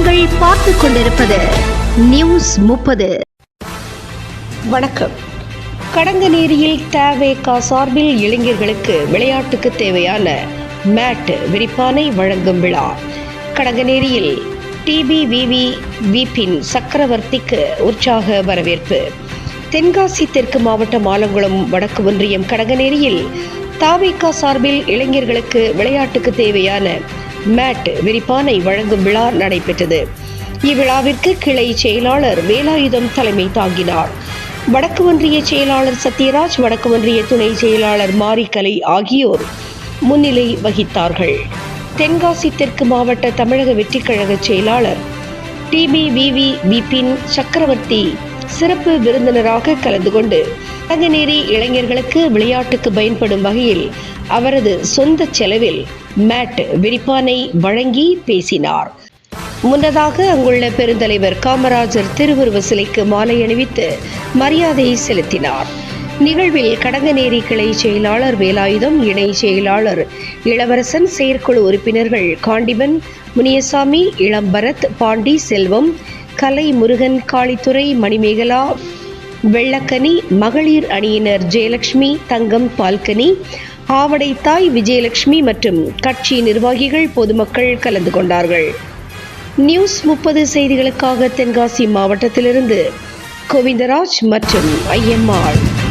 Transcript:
நீங்கள் பார்த்துக் கொண்டிருப்பது நியூஸ் 30. வணக்கம். கடங்கநேரியில் தவேகா சார்பில் இளைஞர்களுக்கு விளையாட்டுக்கு தேவையான மேட் விரிப்பானை வழங்கும் விழா. கடங்கநேரியில் டிபிவிவி விபின் சக்கரவர்த்திக்கு உற்சாக வரவேற்பு. தென்காசி தெற்கு மாவட்டம் ஆலங்குளம் வடக்கு ஒன்றியம் கடங்கநேரியில் தவேகா சார்பில் இளைஞர்களுக்கு விளையாட்டுக்கு தேவையான மேட் விரிப்பானை வழங்கும் விழா நடைபெற்றது. இவ்விழாவிற்கு கிளை செயலாளர் வேலாயுதம் தலைமை தாங்கினார். வடக்கு ஒன்றிய செயலாளர் சத்யராஜ், வடக்கு ஒன்றிய துணை செயலாளர் மாரிக்கலை ஆகியோர் முன்னிலை வகித்தார்கள். தென்காசி தெற்கு மாவட்ட தமிழக வெற்றிக் கழக செயலாளர் டிபிவிவி விபின் சக்கரவர்த்தி சிறப்பு விருந்தினராக கலந்து கொண்டு கடங்கநேரி இளைஞர்களுக்கு விளையாட்டுக்கு பயன்படும் வகையில் அவரது சொந்த செலவில் மேட் விரிப்பானை வழங்கி பேசினார். முன்னதாக அங்குள்ள பெருந்தலைவர் காமராஜர் திருவுருவ சிலைக்கு மாலை அணிவித்து மரியாதை செலுத்தினார். நிகழ்வில் கடங்கநேரி கிளை செயலாளர் வேலாயுதம், இணை செயலாளர் இளவரசன், செயற்குழு உறுப்பினர்கள் காண்டிபன், முனியசாமி, இளம்பரத், பாண்டி, செல்வம், கலை, முருகன், காளித்துறை, மணிமேகலா, வெள்ளக்கனி, மகளிர் அணியினர் ஜெயலட்சுமி, தங்கம், பால்கனி, ஆவடைத்தாய், விஜயலட்சுமி மற்றும் கட்சி நிர்வாகிகள், பொதுமக்கள் கலந்து கொண்டார்கள். நியூஸ் 30 செய்திகளுக்காக தென்காசி மாவட்டத்திலிருந்து கோவிந்தராஜ் மற்றும் ஐயம்மாள்.